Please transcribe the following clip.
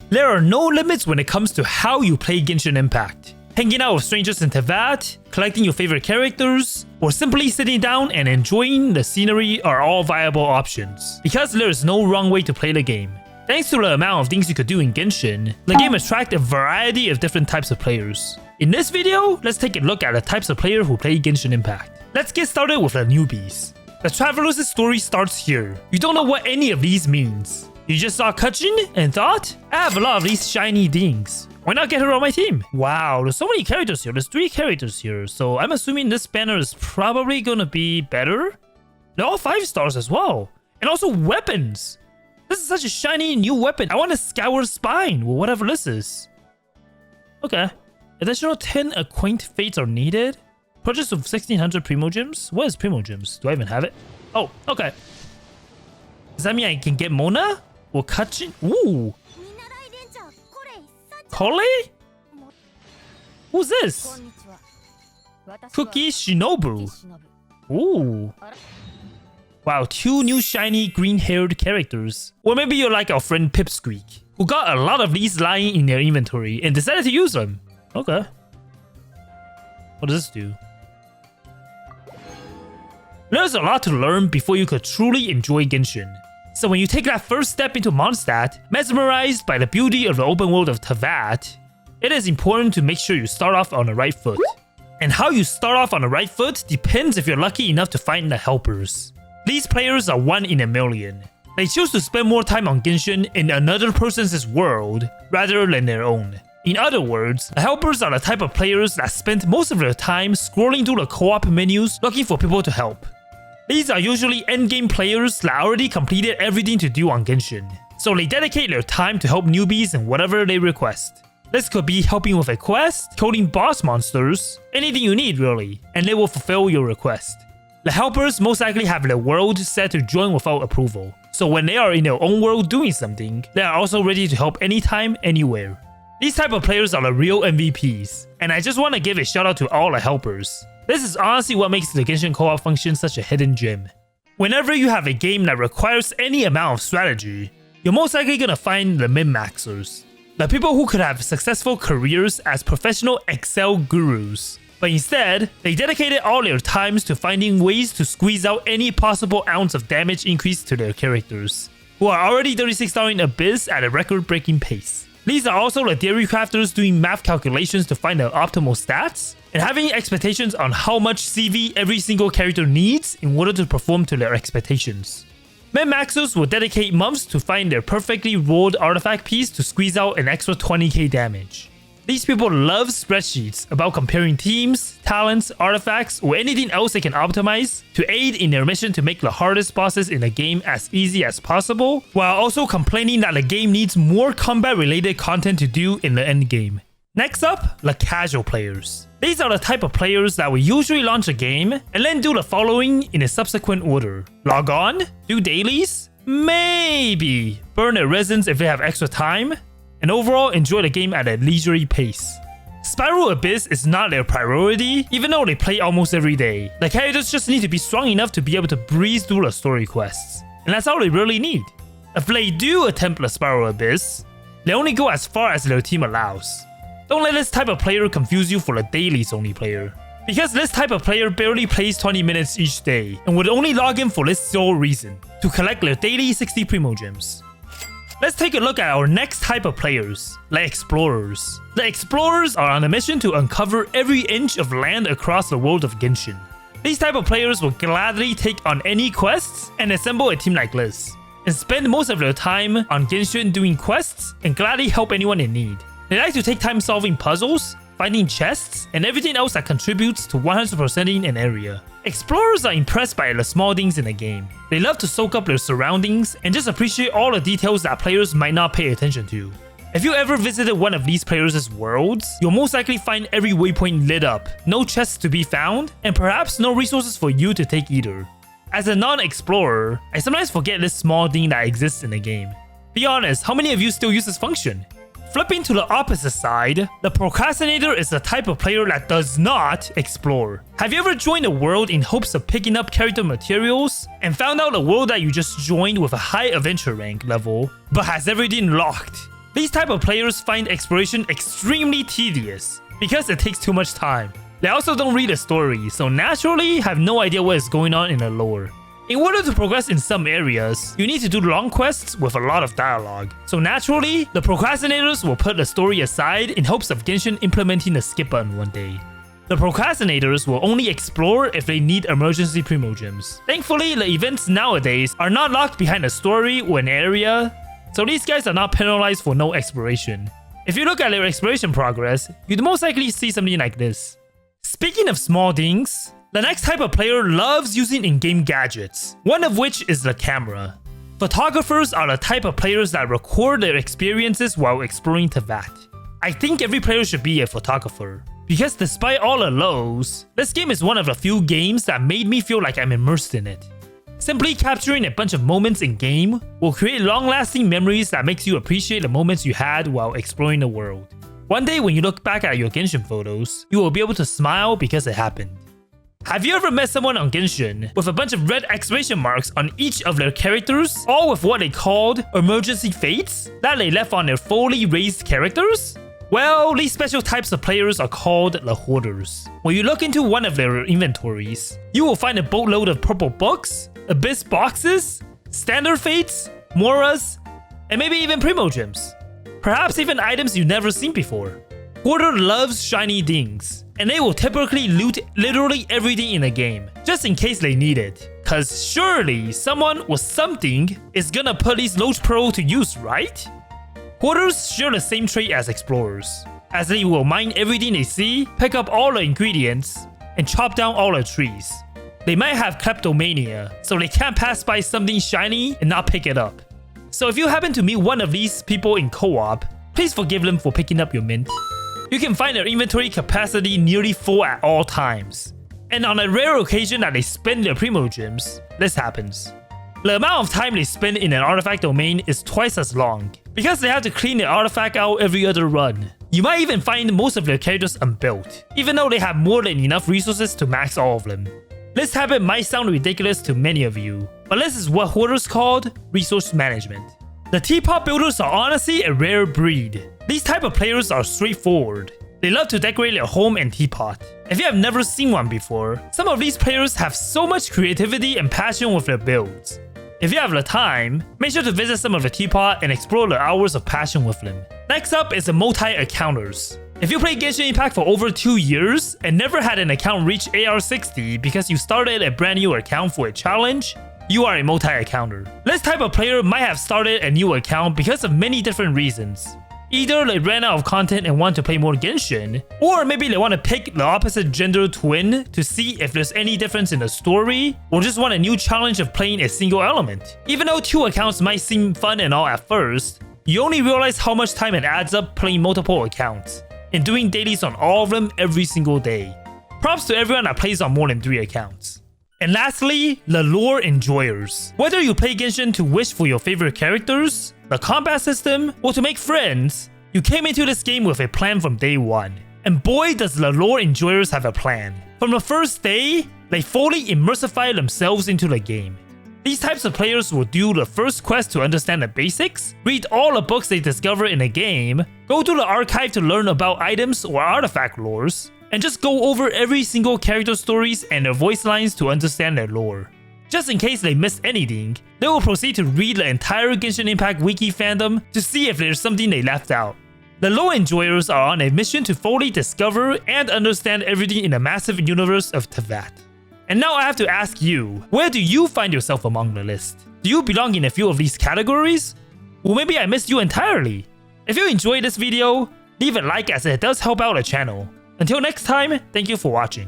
There are no limits when it comes to how you play Genshin Impact. Hanging out with strangers in Teyvat, collecting your favorite characters, or simply sitting down and enjoying the scenery are all viable options, because there is no wrong way to play the game. Thanks to the amount of things you could do in Genshin, the game attracts a variety of different types of players. In this video, let's take a look at the types of players who play Genshin Impact. Let's get started with the newbies. The Traveler's story starts here. You don't know what any of these means. You just saw cutscene and thought, I have a lot of these shiny things. Why not get her on my team? Wow, there's so many characters here. There's 3 characters here. So I'm assuming this banner is probably gonna be better. They're all 5 stars as well. And also weapons. This is such a shiny new weapon. I want to scour spine or whatever this is. Okay. Additional 10 acquaint fates are needed. Purchase of 1600 Primogems. What is Primogems? Do I even have it? Oh, okay. Does that mean I can get Mona? Or Kachin? Ooh. Kole? Who's this? Cookie Shinobu. Ooh. Wow, 2 new shiny green-haired characters. Or maybe you're like our friend Pipsqueak, who got a lot of these lying in their inventory and decided to use them. Okay. What does this do? There's a lot to learn before you could truly enjoy Genshin. So when you take that first step into Mondstadt, mesmerized by the beauty of the open world of Teyvat, it is important to make sure you start off on the right foot. And how you start off on the right foot depends if you're lucky enough to find the helpers. These players are 1 in a million. They choose to spend more time on Genshin in another person's world rather than their own. In other words, the helpers are the type of players that spend most of their time scrolling through the co-op menus looking for people to help. These are usually endgame players that already completed everything to do on Genshin, so they dedicate their time to help newbies in whatever they request. This could be helping with a quest, killing boss monsters, anything you need really, and they will fulfill your request. The helpers most likely have their world set to join without approval, so when they are in their own world doing something, they are also ready to help anytime, anywhere. These type of players are the real MVPs, and I just want to give a shout out to all the helpers. This is honestly what makes the Genshin co-op function such a hidden gem. Whenever you have a game that requires any amount of strategy, you're most likely gonna find the min-maxers. The people who could have successful careers as professional Excel gurus. But instead, they dedicated all their times to finding ways to squeeze out any possible ounce of damage increase to their characters, who are already 36-star in Abyss at a record-breaking pace. These are also the theory crafters doing math calculations to find the optimal stats, and having expectations on how much CV every single character needs in order to perform to their expectations. Min-maxers will dedicate months to find their perfectly rolled artifact piece to squeeze out an extra 20k damage. These people love spreadsheets about comparing teams, talents, artifacts, or anything else they can optimize to aid in their mission to make the hardest bosses in the game as easy as possible, while also complaining that the game needs more combat-related content to do in the end game. Next up, the casual players. These are the type of players that will usually launch a game and then do the following in a subsequent order. Log on, do dailies, maybe burn their resins if they have extra time, and overall enjoy the game at a leisurely pace. Spiral Abyss is not their priority, even though they play almost every day. The characters just need to be strong enough to be able to breeze through the story quests, and that's all they really need. If they do attempt the Spiral Abyss, they only go as far as their team allows. Don't let this type of player confuse you for the dailies only player, because this type of player barely plays 20 minutes each day and would only log in for this sole reason, to collect their daily 60 Primogems. Let's take a look at our next type of players, the Explorers. The Explorers are on a mission to uncover every inch of land across the world of Genshin. These type of players will gladly take on any quests and assemble a team like this, and spend most of their time on Genshin doing quests and gladly help anyone in need. They like to take time solving puzzles, finding chests, and everything else that contributes to 100%ing an area. Explorers are impressed by the small things in the game. They love to soak up their surroundings and just appreciate all the details that players might not pay attention to. If you ever visited one of these players' worlds, you'll most likely find every waypoint lit up, no chests to be found, and perhaps no resources for you to take either. As a non-explorer, I sometimes forget this small thing that exists in the game. Be honest, how many of you still use this function? Flipping to the opposite side, the procrastinator is the type of player that does not explore. Have you ever joined a world in hopes of picking up character materials and found out a world that you just joined with a high adventure rank level but has everything locked? These type of players find exploration extremely tedious because it takes too much time. They also don't read the story, so naturally have no idea what is going on in the lore. In order to progress in some areas, you need to do long quests with a lot of dialogue. So naturally, the procrastinators will put the story aside in hopes of Genshin implementing the skip button one day. The procrastinators will only explore if they need emergency primogems. Thankfully, the events nowadays are not locked behind a story or an area, so these guys are not penalized for no exploration. If you look at their exploration progress, you'd most likely see something like this. Speaking of small things, the next type of player loves using in-game gadgets, one of which is the camera. Photographers are the type of players that record their experiences while exploring Teyvat. I think every player should be a photographer, because despite all the lows, this game is one of the few games that made me feel like I'm immersed in it. Simply capturing a bunch of moments in game will create long-lasting memories that makes you appreciate the moments you had while exploring the world. One day when you look back at your Genshin photos, you will be able to smile because it happened. Have you ever met someone on Genshin with a bunch of red exclamation marks on each of their characters, all with what they called emergency fates that they left on their fully raised characters? Well, these special types of players are called the hoarders. When you look into one of their inventories, you will find a boatload of purple books, abyss boxes, standard fates, moras, and maybe even primogems. Perhaps even items you've never seen before. Hoarder loves shiny things, and they will typically loot literally everything in the game, just in case they need it. Cause surely someone with something is gonna put these Loach Pearl to use, right? Hoarders share the same trait as explorers, as they will mine everything they see, pick up all the ingredients, and chop down all the trees. They might have kleptomania, so they can't pass by something shiny and not pick it up. So if you happen to meet one of these people in co-op, please forgive them for picking up your mint. You can find their inventory capacity nearly full at all times. And on a rare occasion that they spend their primogems, this happens. The amount of time they spend in an artifact domain is twice as long, because they have to clean the artifact out every other run. You might even find most of their characters unbuilt, even though they have more than enough resources to max all of them. This habit might sound ridiculous to many of you, but this is what hoarders called resource management. The teapot builders are honestly a rare breed. These type of players are straightforward. They love to decorate their home and teapot. If you have never seen one before, some of these players have so much creativity and passion with their builds. If you have the time, make sure to visit some of the teapot and explore the hours of passion with them. Next up is the multi-accounters. If you played Genshin Impact for over 2 years and never had an account reach AR 60 because you started a brand new account for a challenge, you are a multi-accounter. This type of player might have started a new account because of many different reasons. Either they ran out of content and want to play more Genshin, or maybe they want to pick the opposite gender twin to see if there's any difference in the story, or just want a new challenge of playing a single element. Even though 2 accounts might seem fun and all at first, you only realize how much time it adds up playing multiple accounts, and doing dailies on all of them every single day. Props to everyone that plays on more than 3 accounts. And lastly, the lore enjoyers. Whether you play Genshin to wish for your favorite characters, the combat system, or to make friends, you came into this game with a plan from day one. And boy does the lore enjoyers have a plan. From the first day, they fully immersify themselves into the game. These types of players will do the first quest to understand the basics, read all the books they discover in the game, go to the archive to learn about items or artifact lores, and just go over every single character stories and their voice lines to understand their lore. Just in case they missed anything, they will proceed to read the entire Genshin Impact wiki fandom to see if there's something they left out. The lore enjoyers are on a mission to fully discover and understand everything in the massive universe of Teyvat. And now I have to ask you, where do you find yourself among the list? Do you belong in a few of these categories? Or maybe I missed you entirely? If you enjoyed this video, leave a like as it does help out the channel. Until next time, thank you for watching.